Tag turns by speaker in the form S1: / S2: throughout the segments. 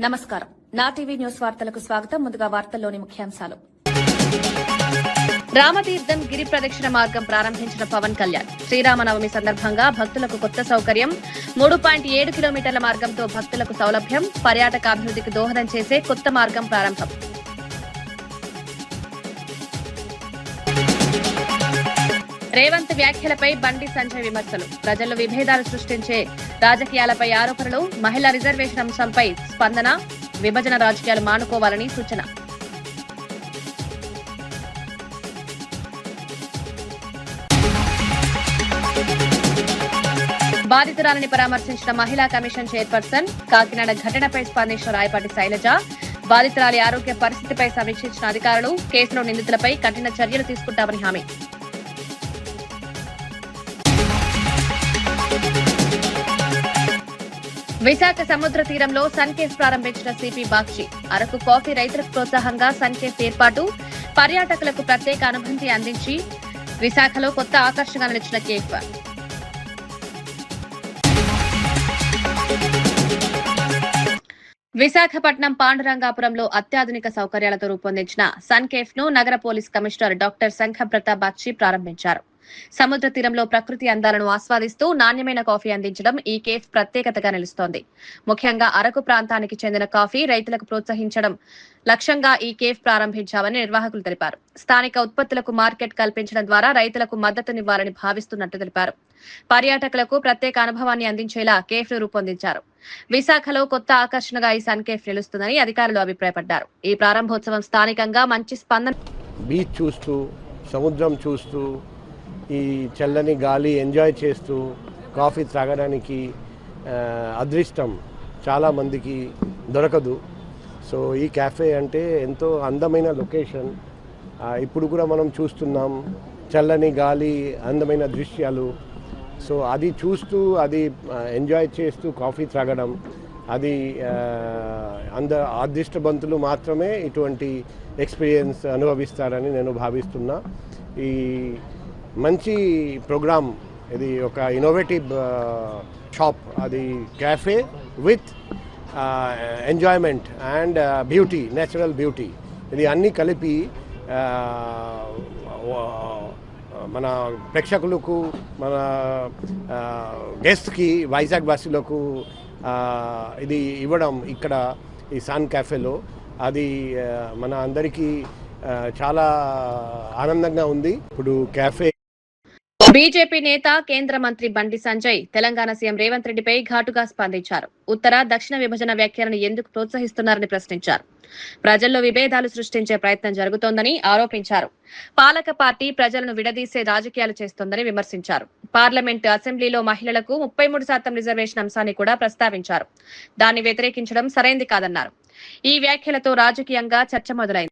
S1: నమస్కారం. నా TV news వార్తలకు స్వాగతం. ముందుగా వార్తల్లోని ముఖ్యాంశాలు. రామతీర్థం గిరి ప్రదక్షిణ మార్గం ప్రారంభించిన పవన్ కళ్యాణ్. శ్రీరామనవమి సందర్భంగా భక్తులకు కొత్త సౌకర్యం. 3.7 కిలోమీటర్ల మార్గంతో భక్తులకు సౌలభ్యం. పర్యాటకాభివృద్ధికి దోహదం చేసే కొత్త మార్గం ప్రారంభం. రేవంత్ వ్యాఖ్యలపై బండి సంజయ్ విమర్శలు. ప్రజల్లో విభేదాలు సృష్టించే రాజకీయాలపై ఆరోపణలు. మహిళా రిజర్వేషన్ అంశంపై స్పందన. విభజన రాజకీయాలు మానుకోవాలని సూచన. బాధితురాలని పరామర్శించిన మహిళా కమిషన్ చైర్పర్సన్. కాకినాడ ఘటనపై స్పందించిన రాయపాటి శైలజ. బాధితురాలి ఆరోగ్య పరిస్థితిపై సమీక్షించిన అధికారులు. కేసులో నిందితులపై కఠిన చర్యలు తీసుకుంటామని హామీ. విశాఖ సముద్ర తీరంలో సన్కేఫ్ ప్రారంభించిన సిపి బాక్షి. అరకు కాఫీ రైతులకు ప్రోత్సాహంగా సన్కేఫ్ ఏర్పాటు. పర్యాటకులకు ప్రత్యేక అనుభూతి అందించి విశాఖలో కొత్త ఆకర్షణగా నిలిచిన కేఫ్. విశాఖపట్నం పాండురంగాపురంలో అత్యాధునిక సౌకర్యాలతో రూపొందించిన సన్కేఫ్ ను నగర పోలీస్ కమిషనర్ డాక్టర్ శంఖ ప్రతాప్ బాక్షి ప్రారంభించారు. సముద్ర తీరంలో ప్రకృతి అందాలను ఆస్వాదిస్తూ నాణ్యమైన కాఫీ అందించడం ఈ కేఫ్ ప్రత్యేకతగా నిలుస్తోంది. ముఖ్యంగా అరకు ప్రాంతానికి చెందిన కాఫీ రైతులకు ప్రోత్సహించడం లక్ష్యంగా ఈ కేఫ్ ప్రారంభించామని నిర్వాహకులు తెలిపారు. స్థానిక ఉత్పత్తులకు మార్కెట్ కల్పించడం ద్వారా రైతులకు మద్దతునివ్వాలని భావిస్తున్నట్టు తెలిపారు. పర్యాటకులకు ప్రత్యేక అనుభవాన్ని అందించేలా కేఫ్ ను రూపొందించారు. విశాఖలో కొత్త ఆకర్షణగా ఈ సన్ కేఫ్ నిలుస్తుందని అధికారులు అభిప్రాయపడ్డారు. ఈ ప్రారంభోత్సవం స్థానికంగా మంచి స్పందన.
S2: బీచ్ చూస్తూ, సముద్రం చూస్తూ, ఈ చల్లని గాలి ఎంజాయ్ చేస్తూ కాఫీ త్రాగడానికి అదృష్టం చాలామందికి దొరకదు. సో ఈ క్యాఫే అంటే ఎంతో అందమైన లొకేషన్. ఇప్పుడు కూడా మనం చూస్తున్నాం చల్లని గాలి, అందమైన దృశ్యాలు. సో అది చూస్తూ, అది ఎంజాయ్ చేస్తూ కాఫీ త్రాగడం, అది అదృష్టవంతులు మాత్రమే ఇటువంటి ఎక్స్పీరియన్స్ అనుభవిస్తారని నేను భావిస్తున్నా. ఈ మంచి ప్రోగ్రామ్ ఇది, ఒక ఇన్నోవేటివ్ షాప్, అది cafe with enjoyment and beauty, natural beauty, ఇది అన్నీ కలిపి మన ప్రేక్షకులకు, మన గెస్ట్కి, వైజాగ్ వాసులకు ఇది ఇవ్వడం ఇక్కడ ఈ సన్ క్యాఫేలో, అది మన అందరికీ చాలా ఆనందంగా ఉంది. ఇప్పుడు క్యాఫే.
S1: బీజేపీ నేత, కేంద్ర మంత్రి బండి సంజయ్ తెలంగాణ సీఎం రేవంత్ రెడ్డిపై ఘాటుగా స్పందించారు. ఉత్తర దక్షిణ విభజన వ్యాఖ్యలను ఎందుకు ప్రోత్సహిస్తున్నారని ప్రశ్నించారు. ప్రజల్లో విభేదాలు సృష్టించే ప్రయత్నం జరుగుతోందని ఆరోపించారు. పాలక పార్టీ ప్రజలను విడదీసే రాజకీయాలు చేస్తోందని విమర్శించారు. పార్లమెంటు, అసెంబ్లీలో మహిళలకు 33% రిజర్వేషన్ అంశాన్ని కూడా ప్రస్తావించారు. దాన్ని వ్యతిరేకించడం సరైంది కాదన్నారు. ఈ వ్యాఖ్యలతో రాజకీయంగా చర్చ మొదలైంది.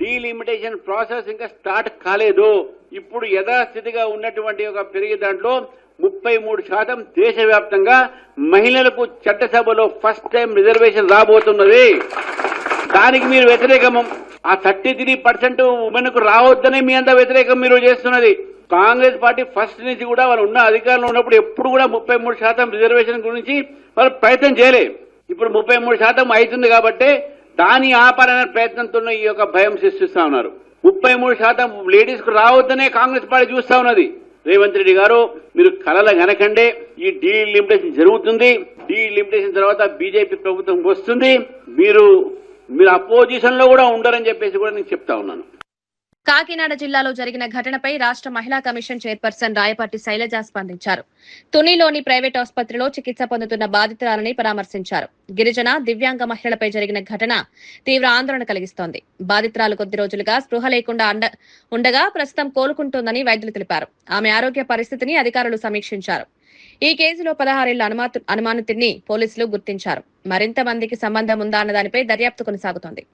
S3: డీలిమిటేషన్ ప్రాసెస్ ఇంకా స్టార్ట్ కాలేదు. ఇప్పుడు యథాస్థితిగా ఉన్నటువంటి ఒక పెరిగే దాంట్లో 33% దేశవ్యాప్తంగా మహిళలకు చట్టసభలో ఫస్ట్ టైం రిజర్వేషన్ రాబోతున్నది. దానికి మీరు వ్యతిరేకం. ఆ 33% ఉమెన్ కు రావద్దనే మీ అంతా వ్యతిరేకం మీరు చేస్తున్నది. కాంగ్రెస్ పార్టీ ఫస్ట్ నుంచి కూడా వాళ్ళు ఉన్న అధికారంలో ఉన్నప్పుడు ఎప్పుడు కూడా 33% రిజర్వేషన్ గురించి వాళ్ళు ప్రయత్నం చేయలేదు. ఇప్పుడు 33% అవుతుంది కాబట్టి దాని ఆపాలనే ప్రయత్నంతో ఈ యొక్క భయం సృష్టిస్తా ఉన్నారు. 33% లేడీస్ కు రావద్దనే కాంగ్రెస్ పార్టీ చూస్తా ఉన్నది. రేవంత్ రెడ్డి గారు, మీరు కలల గనకండే ఈ డీలిమిటేషన్ జరుగుతుంది. డీలిమిటేషన్ తర్వాత బీజేపీ ప్రభుత్వం వస్తుంది. మీరు అపోజిషన్ లో కూడా ఉండరని చెప్పేసి కూడా నేను చెప్తా ఉన్నాను.
S1: కాకినాడ జిల్లాలో జరిగిన ఘటనపై రాష్ట్ర మహిళా కమిషన్ చైర్పర్సన్ రాయపాటి శైలజ స్పందించారు. తునిలోని ప్రైవేట్ ఆసుపత్రిలో చికిత్స పొందుతున్న బాధితురాలని పరామర్శించారు. గిరిజన, దివ్యాంగ మహిళలపై జరిగిన ఘటన తీవ్ర ఆందోళన కలిగిస్తోంది. బాధితురాలు కొద్ది రోజులుగా స్పృహ లేకుండా ఉండగా ప్రస్తుతం కోలుకుంటోందని వైద్యులు తెలిపారు. ఆమె ఆరోగ్య పరిస్థితిని అధికారులు సమీక్షించారు. ఈ కేసులో 16 ఏళ్ల అనుమానితుడిని పోలీసులు గుర్తించారు. మరింత మందికి సంబంధం ఉందా అన్న దానిపై దర్యాప్తు కొనసాగుతోంది.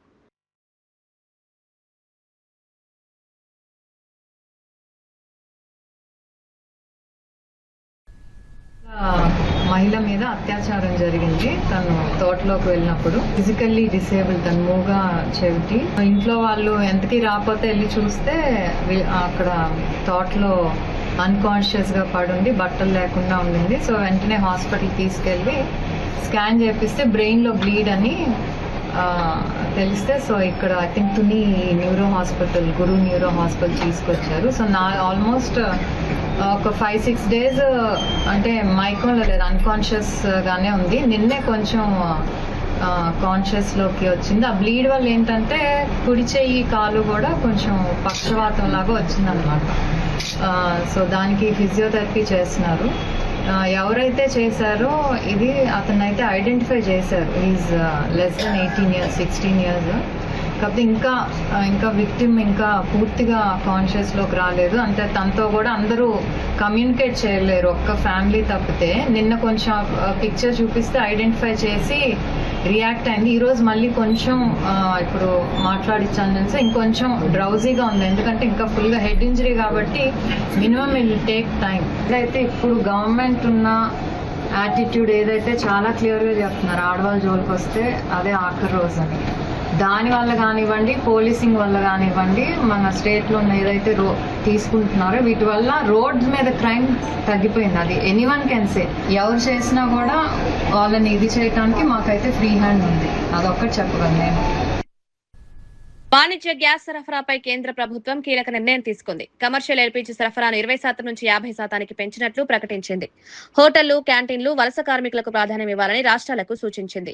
S4: మహిళ మీద అత్యాచారం జరిగింది. తను తోటలోకి వెళ్ళినప్పుడు ఫిజికల్లీ డిసేబుల్, తను మూగా చెవిటి. ఇంట్లో వాళ్ళు ఎంతకీ రాకపోతే వెళ్ళి చూస్తే అక్కడ తోటలో అన్కాన్షియస్ గా పడుండి బట్టలు లేకుండా ఉండింది. సో వెంటనే హాస్పిటల్ తీసుకెళ్లి స్కాన్ చేపిస్తే బ్రెయిన్ లో బ్లీడ్ అని తెలిస్తే, సో ఇక్కడ I think Tuni neuro hospital, Guru neuro hospital తీసుకొచ్చారు. సో ఆల్మోస్ట్ ఒక 5-6 days అంటే మైకంలో లేదు, అన్కాన్షియస్ గానే ఉంది. నిన్నే కొంచెం కాన్షియస్ లోకి వచ్చింది. ఆ బ్లీడ్ వల్ల ఏంటంటే కుడి చెయ్యి కాలు కూడా కొంచెం పక్షవాతం లాగా వచ్చిందనమాట. సో దానికి ఫిజియోథెరపీ చేస్తున్నారు. ఎవరైతే చేశారో ఇది అతనైతే ఐడెంటిఫై చేశారు. Is less than 18 years, 16 years. కాకపోతే ఇంకా విక్టిమ్ ఇంకా పూర్తిగా కాన్షియస్ లోకి రాలేదు. అంటే తనతో కూడా అందరూ కమ్యూనికేట్ చేయలేరు, ఒక్క ఫ్యామిలీ తప్పితే. నిన్న కొంచెం పిక్చర్ చూపిస్తే ఐడెంటిఫై చేసి రియాక్ట్ అయింది. ఈ రోజు మళ్ళీ కొంచెం ఇప్పుడు మాట్లాడించాను తెలిసి ఇంకొంచెం డ్రౌజీగా ఉంది, ఎందుకంటే ఇంకా ఫుల్ గా హెడ్ ఇంజరీ కాబట్టి మినిమం విల్ టేక్ టైం. అయితే ఇప్పుడు గవర్నమెంట్ ఉన్న యాటిట్యూడ్ ఏదైతే చాలా క్లియర్ గా చెప్తున్నారు, ఆడవాళ్ళ జోలికి వస్తే అదే ఆఖరి రోజు అని. దాని వల్ల కానివ్వండి, పోలీసింగ్ వల్ల కానివ్వండి, మన స్టేట్ లో ఏదైతే తీసుకుంటున్నారో వీటి వల్ల రోడ్స్ మీద క్రైమ్ తగ్గిపోయింది. అది ఎనీవన్ కెన్ సే. ఎవరు చేసినా కూడా వాళ్ళని ఇది చేయడానికి మాకైతే ఫ్రీ హ్యాండ్ ఉంది, అదొక్కటి చెప్పగలను నేను.
S1: వాణిజ్య గ్యాస్ సరఫరాపై కేంద్ర ప్రభుత్వం కీలక నిర్ణయం తీసుకుంది. కమర్షియల్ ఎల్పీజీ సరఫరాను 20% నుంచి 50% పెంచినట్లు ప్రకటించింది. హోటళ్లు, క్యాంటీన్లు, వలస కార్మికులకు ప్రాధాన్యం ఇవ్వాలని రాష్ట్రాలకు సూచించింది.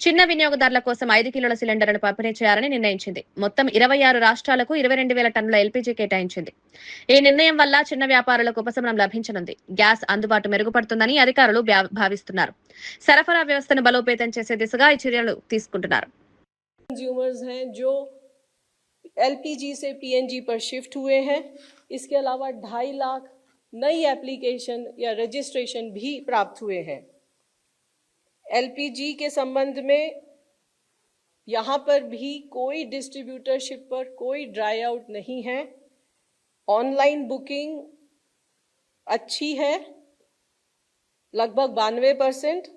S1: చిన్న వినియోగదారుల కోసం 5 కిలోల సిలిండర్ను పంపిణీ చేయాలని నిర్ణయించింది. మొత్తం 26 రాష్ట్రాలకు 22,000 టన్నుల ఎల్పీజీ కేటాయించింది. ఈ నిర్ణయం వల్ల చిన్న వ్యాపారులకు ఉపశమనం లభించనుంది. గ్యాస్ అందుబాటు మెరుగుపడుతుందని అధికారులు భావిస్తున్నారు. సరఫరా వ్యవస్థను బలోపేతం చేసే దిశగా ఈ చర్యలు తీసుకుంటున్నారు.
S5: एलपीजी से पीएनजी पर शिफ्ट हुए हैं। इसके अलावा 2.5 लाख नई एप्लीकेशन या रजिस्ट्रेशन भी प्राप्त हुए हैं। एलपीजी के संबंध में यहाँ पर भी कोई डिस्ट्रीब्यूटरशिप पर कोई ड्राई आउट नहीं है। ऑनलाइन बुकिंग अच्छी है, लगभग 92%।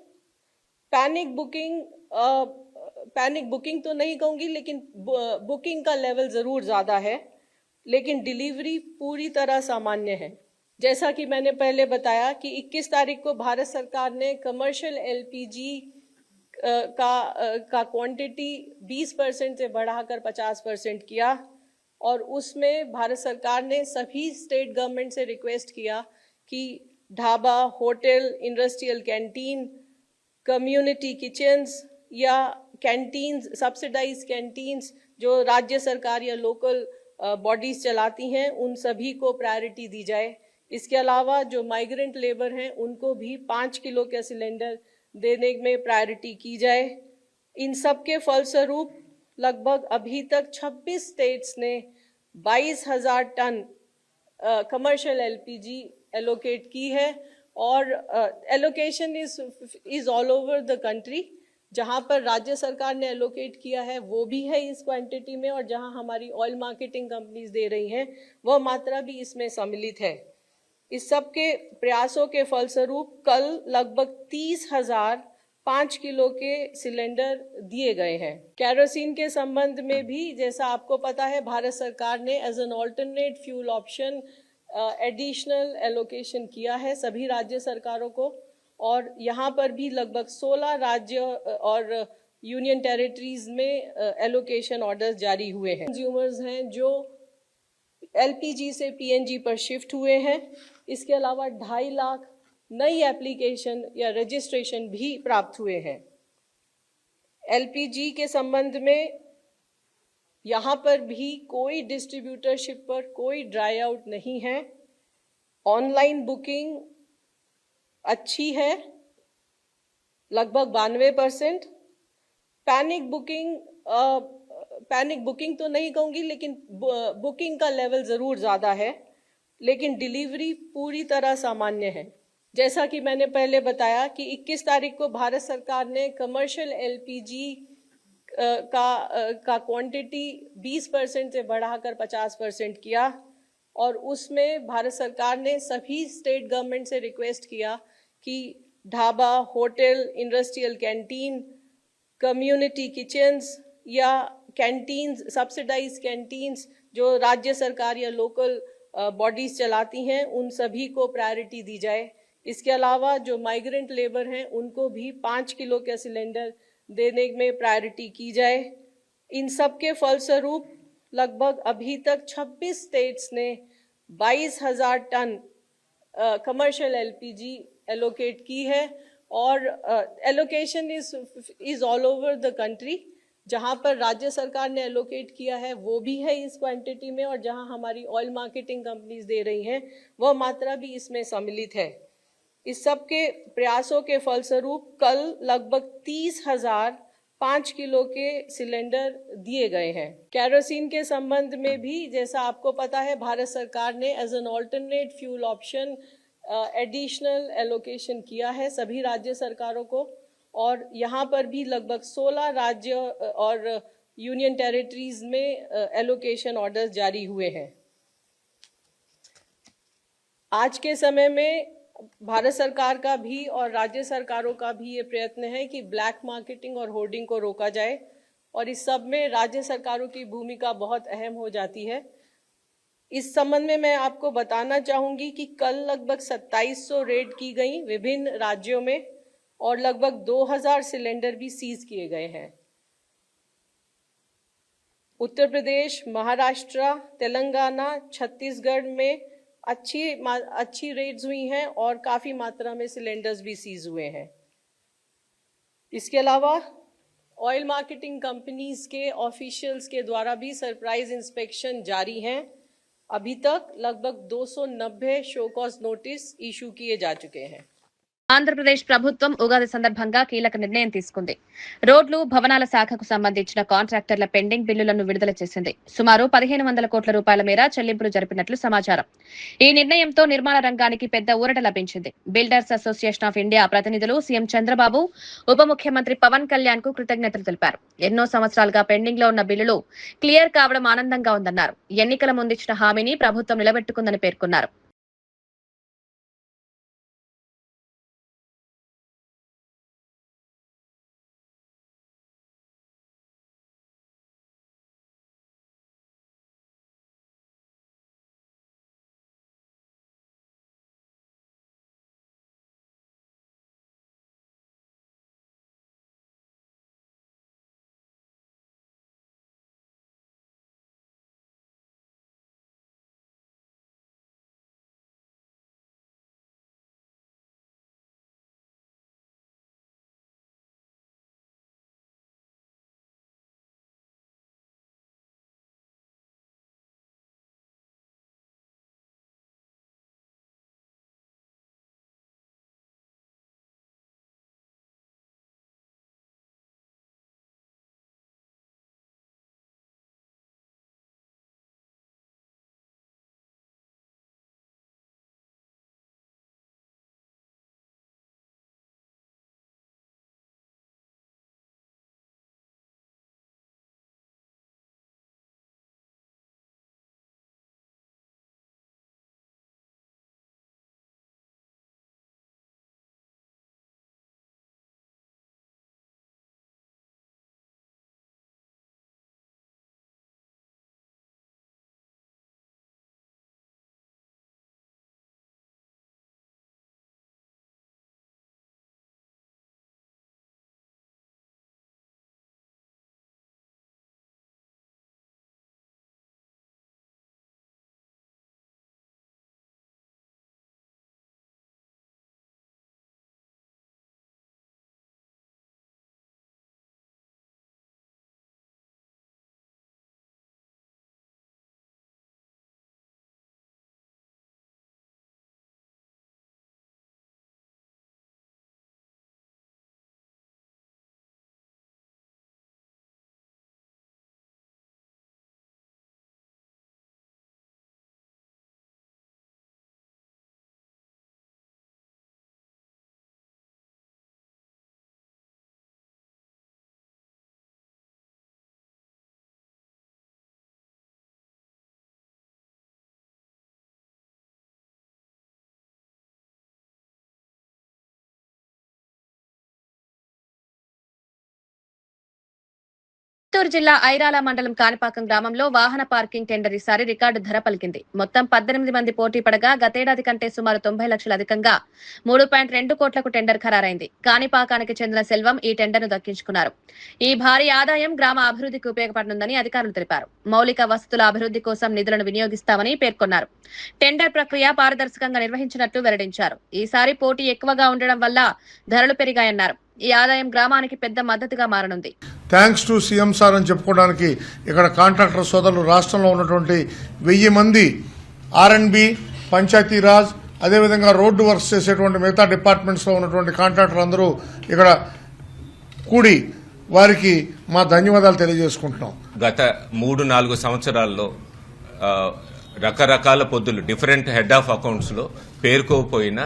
S5: पैनिक बुकिंग तो नहीं कहूँगी, लेकिन बुकिंग का लेवल ज़रूर ज़्यादा है, लेकिन डिलीवरी पूरी तरह सामान्य है। जैसा कि मैंने पहले बताया कि 21 तारीख को भारत सरकार ने कमर्शियल एलपीजी का क्वांटिटी 20% से बढ़ाकर 50% किया, और उसमें भारत सरकार ने सभी स्टेट गवर्नमेंट से रिक्वेस्ट किया कि dhaba, hotel, industrial canteen, community kitchens या कैंटीन्स, सब्सिडाइज कैंटीन्स जो राज्य सरकार या लोकल बॉडीज चलाती हैं, उन सभी को प्रायोरिटी दी जाए। इसके अलावा जो माइग्रेंट लेबर हैं उनको भी 5 किलो का सिलेंडर देने में प्रायोरिटी की जाए। इन सब के फलस्वरूप लगभग अभी तक 26 स्टेट्स ने 22,000 टन कमर्शियल एलपीजी एलोकेट की है, और allocation is all over the country. जहां पर राज्य सरकार ने एलोकेट किया है वो भी है इस क्वांटिटी में, और जहां हमारी ऑयल मार्केटिंग कंपनीज दे रही हैं वह मात्रा भी इसमें सम्मिलित है। इस सब के प्रयासों के फलस्वरूप कल लगभग 30,000 5 किलो के सिलेंडर दिए गए हैं। केरोसिन के संबंध में भी जैसा आपको पता है, भारत सरकार ने as an alternate fuel option additional allocation किया है सभी राज्य सरकारों को, और यहाँ पर भी लगभग 16 राज्य और यूनियन टेरिटरीज में एलोकेशन ऑर्डर्स जारी हुए हैं। कंज्यूमर्स हैं जो एलपीजी से पीएनजी पर शिफ्ट हुए हैं। इसके अलावा 2.5 लाख नई एप्लीकेशन या रजिस्ट्रेशन भी प्राप्त हुए हैं। एलपीजी के संबंध में यहाँ पर भी कोई डिस्ट्रीब्यूटरशिप पर कोई ड्राई आउट नहीं है। ऑनलाइन बुकिंग अच्छी है, लगभग 92%। पैनिक बुकिंग तो नहीं कहूँगी, लेकिन बुकिंग का लेवल ज़रूर ज़्यादा है, लेकिन डिलीवरी पूरी तरह सामान्य है। जैसा कि मैंने पहले बताया कि 21 तारीख को भारत सरकार ने कमर्शियल एलपीजी का क्वांटिटी 20% से बढ़ाकर 50% किया, और उसमें भारत सरकार ने सभी स्टेट गवर्नमेंट से रिक्वेस्ट किया कि dhaba, hotel, industrial canteen, community kitchens या कैंटीन्स, सब्सिडाइज कैंटीन्स जो राज्य सरकार या लोकल बॉडीज चलाती हैं, उन सभी को प्रायोरिटी दी जाए। इसके अलावा जो माइग्रेंट लेबर हैं उनको भी 5 किलो का सिलेंडर देने में प्रायोरिटी की जाए। इन सब के फलस्वरूप लगभग अभी तक 26 स्टेट्स ने 22,000 टन कमर्शियल एलपीजी एलोकेट की है और allocation is all over the country. जहां पर राज्य सरकार ने एलोकेट किया है वो भी है इस क्वांटिटी में, और जहां हमारी ऑयल मार्केटिंग कंपनीज दे रही हैं वह मात्रा भी इसमें सम्मिलित है। इस सब के प्रयासों के फलस्वरूप कल लगभग 30,000 5 किलो के सिलेंडर दिए गए हैं। केरोसिन के संबंध में भी जैसा आपको पता है, भारत सरकार ने as an alternate fuel option additional allocation किया है सभी राज्य सरकारों को, और यहाँ पर भी लगभग 16 राज्य और यूनियन टेरिटरीज में एलोकेशन ऑर्डर्स जारी हुए हैं। आज के समय में भारत सरकार का भी और राज्य सरकारों का भी ये प्रयत्न है कि ब्लैक मार्केटिंग और होर्डिंग को रोका जाए, और इस सब में राज्य सरकारों की भूमिका बहुत अहम हो जाती है। इस संबंध में मैं आपको बताना चाहूंगी कि कल लगभग 2700 रेड की गई विभिन्न राज्यों में, और लगभग 2000 सिलेंडर भी सीज किए गए हैं। उत्तर प्रदेश, महाराष्ट्र, तेलंगाना, छत्तीसगढ़ में अच्छी रेड्स हुई हैं और काफी मात्रा में सिलेंडर्स भी सीज हुए हैं। इसके अलावा ऑयल मार्केटिंग कंपनीज के ऑफिशियल्स के द्वारा भी सरप्राइज इंस्पेक्शन जारी हैं। अभी तक लगभग 290 शो कॉज नोटिस इशू किए जा चुके हैं।
S1: ఆంధ్రప్రదేశ్ ప్రభుత్వం ఉగాది సందర్భంగా కీలక నిర్ణయం తీసుకుంది. రోడ్లు, భవనాల శాఖకు సంబంధించిన కాంట్రాక్టర్ల పెండింగ్ బిల్లులను విడుదల చేసింది. సుమారు 1,500 కోట్ల రూపాయల మేర చెల్లింపులు జరిపినట్లు సమాచారం. ఈ నిర్ణయంతో నిర్మాణ రంగానికి పెద్ద ఊరట లభించింది. బిల్డర్స్ అసోసియేషన్ ఆఫ్ ఇండియా ప్రతినిధులు సీఎం చంద్రబాబు, ఉప ముఖ్యమంత్రి పవన్ కళ్యాణ్ కు కృతజ్ఞతలు తెలిపారు. ఎన్నో సంవత్సరాలుగా పెండింగ్ లో ఉన్న బిల్లులు క్లియర్ కావడం ఆనందంగా ఉందన్నారు. ఎన్నికల ముందిచ్చిన హామీని ప్రభుత్వం నిలబెట్టుకుందని పేర్కొన్నారు. చిత్తూరు జిల్లా ఐరాల మండలం కాణిపాకం గ్రామంలో వాహన పార్కింగ్ టెండర్ ఈసారి రికార్డు ధర పలికింది. మొత్తం 18 మంది పోటీ పడగా గతేడాది కంటే సుమారు 90 లక్షలు అధికంగా 3.2 కోట్లకు టెండర్ ఖరారైంది. కాణిపాకానికి చెందిన సెల్వం ఈ టెండర్ను దక్కించుకున్నారు. ఈ భారీ ఆదాయం గ్రామ అభివృద్ధికి ఉపయోగపడనుందని అధికారులు తెలిపారు. మౌలిక వసతుల అభివృద్ధి కోసం నిధులను వినియోగిస్తామని పేర్కొన్నారు. టెండర్ ప్రక్రియ పారదర్శకంగా నిర్వహించినట్లు వెల్లడించారు. ఈసారి పోటీ ఎక్కువగా ఉండడం వల్ల ధరలు పెరిగాయన్నారు. ఈ ఆదాయం గ్రామానికి పెద్ద మద్దతుగా మారనుంది.
S6: థ్యాంక్స్ టు సీఎం సార్ అని చెప్పుకోవడానికి ఇక్కడ కాంట్రాక్టర్ సోదరులు రాష్ట్రంలో ఉన్నటువంటి 1000 మంది R&B, పంచాయతీరాజ్, అదేవిధంగా రోడ్డు వర్క్స్ చేసేటువంటి మిగతా డిపార్ట్మెంట్స్లో ఉన్నటువంటి కాంట్రాక్టర్ అందరూ ఇక్కడ కూడి వారికి మా ధన్యవాదాలు తెలియజేసుకుంటున్నాం.
S7: గత 3-4 సంవత్సరాల్లో రకరకాల పొద్దులు డిఫరెంట్ హెడ్ ఆఫ్ అకౌంట్స్లో పేరుకోపోయిన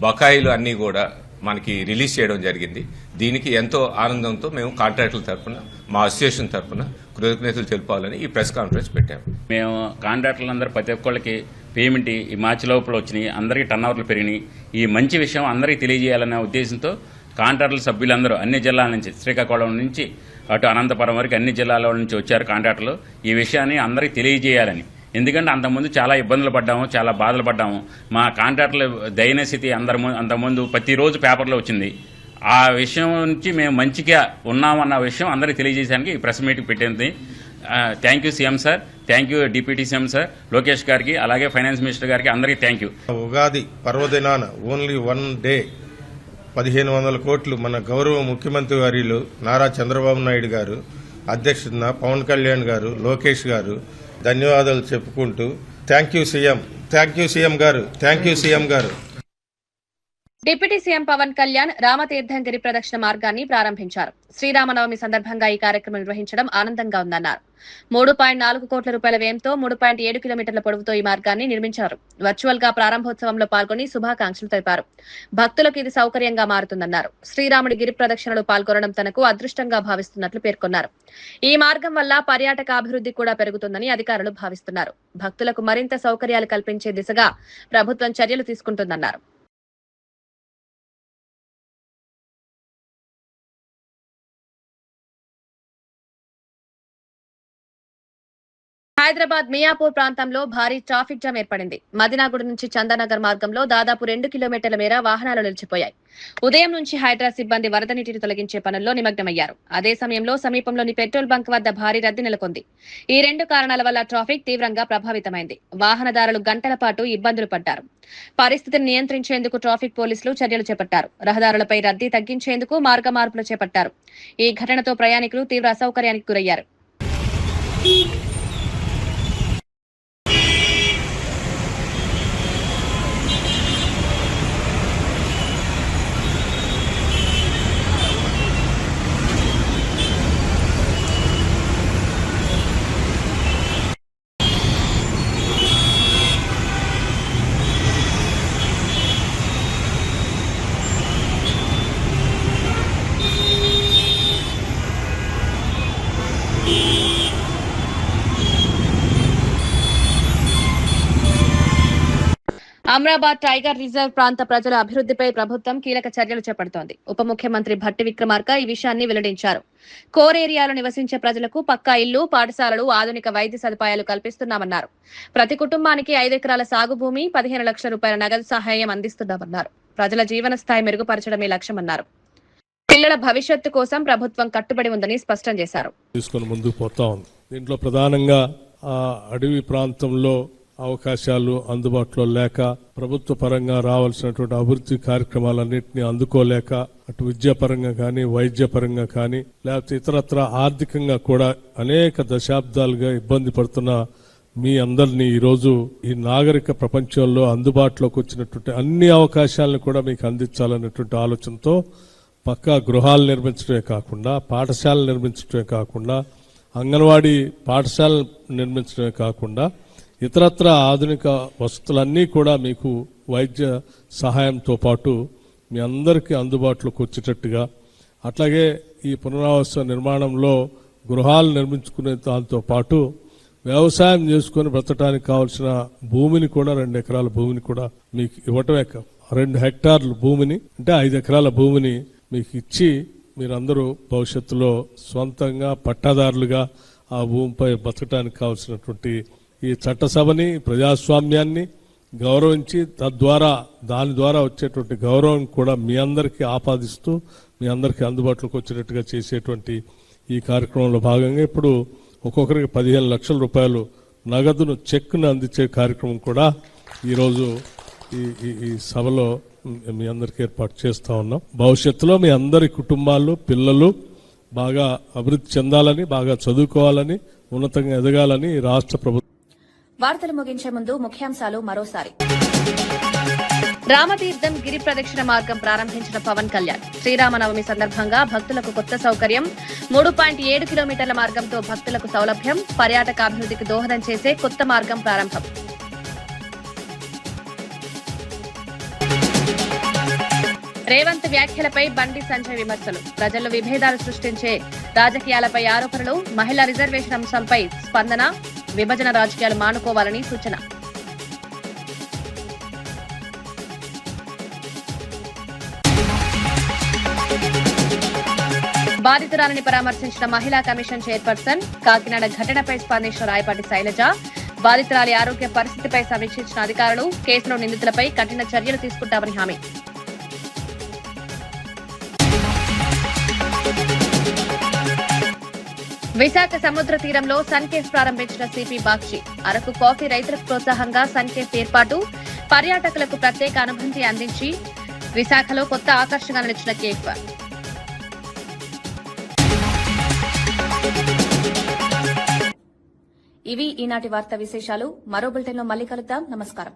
S7: బకాయిలు అన్నీ కూడా మనకి రిలీజ్ చేయడం జరిగింది. దీనికి ఎంతో ఆనందంతో మేము కాంట్రాక్టుల తరఫున, మా అసోసియేషన్ తరఫున కృతజ్ఞతలు తెలుపాలని ఈ ప్రెస్ కాన్ఫరెన్స్ పెట్టాము.
S8: మేము కాంట్రాక్టర్లందరూ ప్రతి ఒక్కళ్ళకి పేమెంట్ ఈ మార్చి లోపల వచ్చినాయి, అందరికీ టర్నోవర్లు పెరిగినాయి. ఈ మంచి విషయం అందరికీ తెలియజేయాలనే ఉద్దేశంతో కాంట్రాక్టుల సభ్యులందరూ అన్ని జిల్లాల నుంచి, శ్రీకాకుళం నుంచి అటు అనంతపురం వరకు అన్ని జిల్లాల నుంచి వచ్చారు కాంట్రాక్టర్లు. ఈ విషయాన్ని అందరికీ తెలియజేయాలని. ఎందుకంటే అంతకుముందు చాలా ఇబ్బందులు పడ్డాము, చాలా బాధలు పడ్డాము. మా కాంట్రాక్టుల దయనీయ స్థితి అంతకుముందు ప్రతిరోజు పేపర్లో వచ్చింది. ఆ విషయం నుంచి మేము మంచిగా ఉన్నామన్న విషయం అందరికీ తెలియజేయడానికి ఈ ప్రెస్ మీట్ పెట్టింది. Thank you CM sir, thank you deputy CM sir Lokesh గారికి, అలాగే ఫైనాన్స్ మినిస్టర్ గారికి అందరికీ థ్యాంక్ యూ.
S9: ఉగాది పర్వదినాన ఓన్లీ 1 డే 1500 కోట్లు మన గౌరవ ముఖ్యమంత్రి వర్యులు నారా చంద్రబాబు నాయుడు గారు అధ్యక్షతన పవన్ కళ్యాణ్ గారు, లోకేష్ గారు ధన్యవాదాలు చెప్పుకుంటూ థ్యాంక్ యూ సీఎం గారు, థ్యాంక్ యూ సీఎం గారు.
S1: డిప్యూటీ సీఎం పవన్ కళ్యాణ్ రామతీర్థం గిరి ప్రదక్షిణ మార్గాన్ని ప్రారంభించారు. శ్రీరామనవమి సందర్భంగా ఈ కార్యక్రమం నిర్వహించడం ఆనందంగా ఉందన్నారు. 3.4 కోట్ల రూపాయల వ్యయంతో 3.7 కిలోమీటర్ల పొడవుతో ఈ మార్గాన్ని నిర్మించారు. వర్చువల్ గా ప్రారంభోత్సవంలో పాల్గొని శుభాకాంక్షలు తెలిపారు. భక్తులకు ఇది సౌకర్యంగా మారుతుందన్నారు. శ్రీరాముడి గిరి ప్రదక్షిణలో పాల్గొనడం తనకు అదృష్టంగా భావిస్తున్నట్లు పేర్కొన్నారు. ఈ మార్గం వల్ల పర్యాటక అభివృద్ధి కూడా పెరుగుతుందని అధికారులు భావిస్తున్నారు. భక్తులకు మరింత సౌకర్యాలు కల్పించే దిశగా ప్రభుత్వం చర్యలు తీసుకుంటుందన్నారు. హైదరాబాద్ మియాపూర్ ప్రాంతంలో భారీ ట్రాఫిక్ జామ్ ఏర్పడింది. మదినాగుడి నుంచి చందానగర్ మార్గంలో దాదాపు 2 కిలోమీటర్ల మేర వాహనాలు నిలిచిపోయాయి. ఉదయం నుంచి హైడ్రా సిబ్బంది వరద నీటిని తొలగించే పనుల్లో నిమగ్నమయ్యారు. అదే సమయంలో సమీపంలోని పెట్రోల్ బంక్ వద్ద భారీ రద్దీ నెలకొంది. ఈ 2 కారణాల వల్ల ట్రాఫిక్ తీవ్రంగా ప్రభావితమైంది. వాహనదారులు గంటల పాటు ఇబ్బందులు పడ్డారు. పరిస్థితిని నియంత్రించేందుకు ట్రాఫిక్ పోలీసులు చర్యలు చేపట్టారు. రహదారులపై రద్దీ తగ్గించేందుకు మార్గ మార్పులు చేపట్టారు. ఈ ఘటనతో ప్రయాణికులు తీవ్ర అసౌకర్యానికి గురయ్యారు. అమ్రాబాద్ టైగర్ రిజర్వ్ ప్రాంత ప్రజల అభివృద్ధిపై ప్రభుత్వం కీలక చర్యలు చేపడుతోంది. ఉప ముఖ్యమంత్రి భట్టి విక్రమార్క ఈ విషయాన్ని వెల్లడించారు. కోర్ ఏరియాలో నివసించే ప్రజలకు పక్కా ఇల్లు, పాఠశాలలు, ఆధునిక వైద్య సదుపాయాలు కల్పిస్తున్నామన్నారు. ప్రతి కుటుంబానికి 5 ఎకరాల సాగు భూమి, 15 లక్షల రూపాయల నగదు సహాయం అందిస్తున్నామన్నారు. ప్రజల జీవన స్థాయి మెరుగుపరచడమే లక్ష్యమన్నారు. పిల్లల భవిష్యత్తు కోసం ప్రభుత్వం కట్టుబడి ఉందని స్పష్టం చేశారు.
S10: దీంట్లో ప్రధానంగా అడవి ప్రాంతంలో అవకాశాలు అందుబాటులో లేక, ప్రభుత్వ పరంగా రావాల్సినటువంటి అభివృద్ధి కార్యక్రమాలన్నింటినీ అందుకోలేక, అటు విద్యాపరంగా కానీ, వైద్యపరంగా కానీ, లేకపోతే ఇతరత్ర ఆర్థికంగా కూడా అనేక దశాబ్దాలుగా ఇబ్బంది పడుతున్న మీ అందరినీ ఈరోజు ఈ నాగరిక ప్రపంచంలో అందుబాటులోకి వచ్చినటువంటి అన్ని అవకాశాలను కూడా మీకు అందించాలనేటువంటి ఆలోచనతో పక్కా గృహాలు నిర్మించడమే కాకుండా, పాఠశాలలు నిర్మించడమే కాకుండా, అంగన్వాడీ పాఠశాలలు నిర్మించడమే కాకుండా ఇతరత్ర ఆధునిక వసతులన్నీ కూడా మీకు వైద్య సహాయంతో పాటు మీ అందరికీ అందుబాటులోకి వచ్చేటట్టుగా, అట్లాగే ఈ పునరావాస నిర్మాణంలో గృహాలు నిర్మించుకునే దాంతో పాటు వ్యవసాయం చేసుకుని బ్రతకడానికి కావాల్సిన భూమిని కూడా 2 ఎకరాల భూమిని కూడా మీకు ఇవ్వటమే, 2 హెక్టార్ల భూమిని అంటే 5 ఎకరాల భూమిని మీకు ఇచ్చి మీరందరూ భవిష్యత్తులో స్వంతంగా పట్టాదారులుగా ఆ భూమిపై బతకడానికి కావాల్సినటువంటి ఈ చట్టసభని, ప్రజాస్వామ్యాన్ని గౌరవించి తద్వారా దాని ద్వారా వచ్చేటువంటి గౌరవం కూడా మీ అందరికీ ఆపాదిస్తూ మీ అందరికీ అందుబాటులోకి వచ్చేటట్టుగా చేసేటువంటి ఈ కార్యక్రమంలో భాగంగా ఇప్పుడు ఒక్కొక్కరికి 15 లక్షల రూపాయలు నగదును చెక్ను అందించే కార్యక్రమం కూడా ఈరోజు ఈ సభలో మీ అందరికీ ఏర్పాటు చేస్తా ఉన్నాం. భవిష్యత్తులో మీ అందరి కుటుంబాలు, పిల్లలు బాగా అభివృద్ధి చెందాలని, బాగా చదువుకోవాలని, ఉన్నతంగా ఎదగాలని రాష్ట్ర ప్రభుత్వం.
S1: వార్తలు ముగించే ముందు ముఖ్యాంశాలు మరోసారి. రామతీర్థం గిరి ప్రదక్షిణ మార్గం ప్రారంభించిన పవన్ కళ్యాణ్. శ్రీరామనవమి సందర్భంగా భక్తులకు కొత్త సౌకర్యం. 3.7 కిలోమీటర్ల మార్గంతో భక్తులకు సౌలభ్యం. పర్యాటక అభివృద్ధికి దోహదం చేసే కొత్త మార్గం ప్రారంభం. రేవంత్ వ్యాఖ్యలపై బండి సంజయ్ విమర్శలు. ప్రజల్లో విభేదాలు సృష్టించే రాజకీయాలపై ఆరోపణలు. మహిళా రిజర్వేషన్ అంశంపై స్పందన. విభజన రాజకీయాలు మానుకోవాలని సూచన. బాధితురాలని పరామర్శించిన మహిళా కమిషన్ చైర్పర్సన్. కాకినాడ ఘటనపై స్పందించిన రాయపాటి శైలజ. బాధితురాలి ఆరోగ్య పరిస్థితిపై సమీక్షించిన అధికారులు. కేసులో నిందితులపై కఠిన చర్యలు తీసుకుంటామని హామీ. విశాఖ సముద్ర తీరంలో సన్కేఫ్ ప్రారంభించిన సిపి బాక్షి. అరకు కాఫీ రైతులకు ప్రోత్సాహంగా సన్కేఫ్ ఏర్పాటు. పర్యాటకులకు ప్రత్యేక అనుభూతి అందించి విశాఖలో కొత్త ఆకర్షణగా నిలిచిన కేఫ్. ఇవి ఈనాటి వార్తా విశేషాలు. మరో బులెటిన్లో మళ్ళీ కలుద్దాం. నమస్కారం.